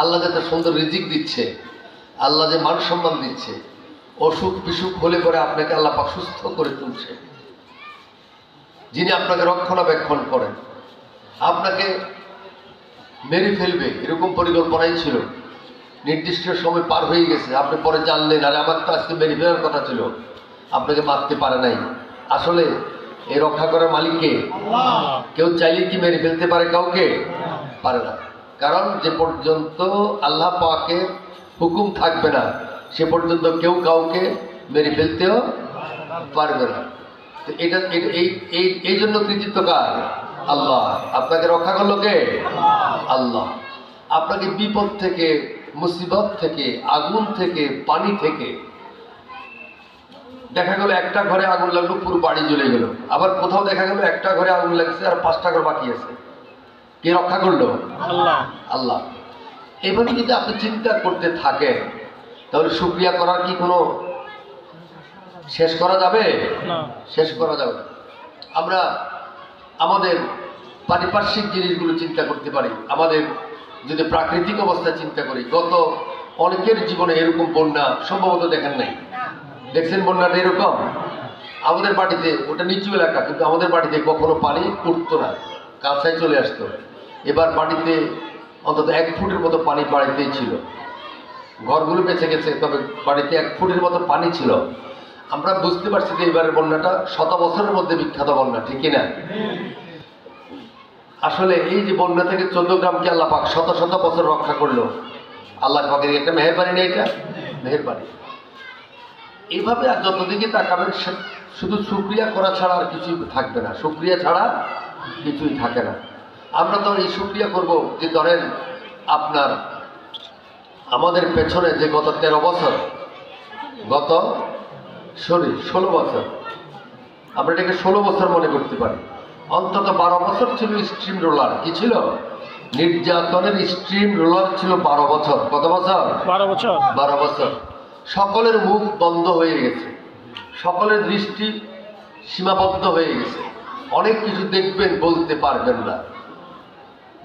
আল্লাহ যাতে সুন্দর রিজিক দিচ্ছে, আল্লাহ যে মান সম্মান দিচ্ছে, অসুখ বিসুখ হলে পরে আপনাকে আল্লাহ পাক সুস্থ করে তুলছে, যিনি আপনাকে রক্ষণাবেক্ষণ করেন। আপনাকে মেরে ফেলবে এরকম পরিকল্পনাই ছিল, নির্দিষ্ট সময় পার হয়ে গেছে, আপনি পরে জানলেন আরে আমার তো আজকে মেরে ফেলার কথা ছিল, আপনাকে মারতে পারে নাই। আসলে এই রক্ষা করার মালিক কে? কেউ চাইলে কি মেরে ফেলতে পারে কাউকে? পারে না। কারণ যে পর্যন্ত আল্লাহ পাকের হুকুম থাকবে না সে পর্যন্ত কেউ কাউকে মেরে ফেলতেও পারবে না। তো এটা এই জন্য কৃতিত্ব কার? আল্লাহ। আপনাকে রক্ষা করলো কে? আল্লাহ। আপনাকে বিপদ থেকে, মুসিবত থেকে, আগুন থেকে, পানি থেকে, দেখা গেল একটা ঘরে আগুন লাগলো পুরো বাড়ি জ্বলে গেল, আবার কোথাও দেখা গেল একটা ঘরে আগুন লাগছে আর 5টা ঘর বাকি আছে, কে রক্ষা করলো? আল্লাহ। আল্লাহ। এভাবে যদি আপনি চিন্তা করতে থাকেন তাহলে শুকরিয়া করার কি কোনো শেষ করা যাবে? শেষ করা যাবে না। আমরা আমাদের পারিপার্শ্বিক জিনিসগুলো চিন্তা করতে পারি, আমাদের যদি প্রাকৃতিক অবস্থা চিন্তা করি, গত অনেকের জীবনে এরকম বন্যা সম্ভবত দেখেন নাই। দেখছেন বন্যাটা এরকম? আমাদের বাড়িতে, ওটা নিচু এলাকা, কিন্তু আমাদের বাড়িতে কখনো পানি উঠতো না, কাঁচায় চলে আসতো। এবার বাড়িতে অন্তত 1 ফুটের মতো পানি বাড়িতেই ছিল। ঘরগুলো বেঁচে গেছে, তবে বাড়িতে 1 ফুটের মতো পানি ছিল। আমরা বুঝতে পারছি যে এবারের বন্যাটা 100 বছরের মধ্যে বিখ্যাত বন্যা, ঠিক কিনা? আসলে এই যে বন্যা থেকে 14 গ্রামকে আল্লাহ পাক শত শত বছর রক্ষা করলো, আল্লাহ পাকের একটা মেহেরবানি নেই? এটা মেহেরবানি। এইভাবে আর যতদিকে তাকাবেন শুধু শুকরিয়া করা ছাড়া আর কিছুই থাকবে না, শুকরিয়া ছাড়া কিছুই থাকে না। আমরা তো এই শুকরিয়া করব যে ধরেন আপনার আমাদের পেছনে যে গত 13 বছর, গত 16 বছর, আমরা এটাকে 16 বছর মনে করতে পারি। অন্তত 12 বছর ছিল স্ট্রিম রোলার। কি ছিল? নির্যাতনের স্ট্রিম রোলার ছিল 12 বছর। কত বছর? 12 বছর। 12 বছর। সকলের মুখ বন্ধ হয়ে গেছে, সকলের দৃষ্টি সীমাবদ্ধ হয়ে গেছে, অনেক কিছু দেখবেন বলতে পারবেন না,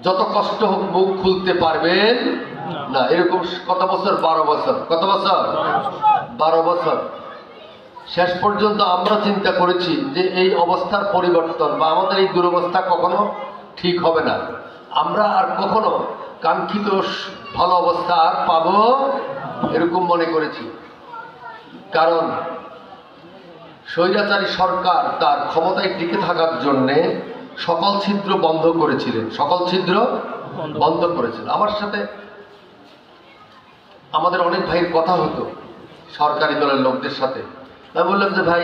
যত কষ্ট হোক মুখ খুলতে পারবেন না। এরকম কত বছর? 12 বছর। কত বছর? 12 বছর। শেষ পর্যন্ত আমরা চিন্তা করেছি যে এই অবস্থার পরিবর্তন বা আমাদের এই দুরবস্থা কখনো ঠিক হবে না, আমরা আর কখনো কাঙ্ক্ষিত ভালো অবস্থা আর পাবো এরকম মনে করেছি। কারণ স্বৈরাচারী সরকার তার ক্ষমতায় টিকে থাকার জন্যে সকল ছিদ্র বন্ধ করেছিলেন, সকল ছিদ্র বন্ধ করেছিলেন। আমার সাথে আমাদের অনেক ভাইয়ের কথা হতো সরকারি দলের লোকদের সাথে। আমি বললাম যে ভাই,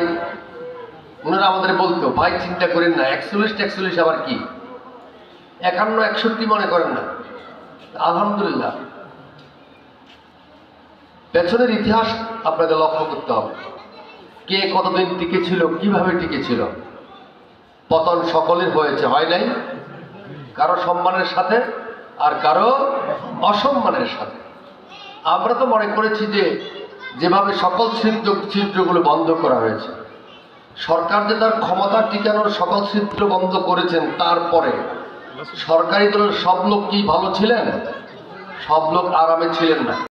ওনারা আমাদের বলতো ভাই চিন্তা করেন না, 41 আবার কি 51 61 মনে করেন না। আলহামদুলিল্লাহ, পেছনের ইতিহাস আপনাকে লক্ষ্য করতে হবে, কে কতদিন টিকে ছিল, কিভাবে টিকে ছিল। পতন সকলের হয়েছে, হয় নাই? কারো সম্মানের সাথে আর কারো অসম্মানের সাথে। আমরা তো মনে করেছি যে যেভাবে সকল ছিদ্রগুলো বন্ধ করা হয়েছে, সরকার যে তার ক্ষমতা টিকানোর সকল ছিদ্র বন্ধ করেছেন, তারপরে সরকারি দলের সব লোক কি ভালো ছিলেন? সব লোক আরামে ছিলেন না।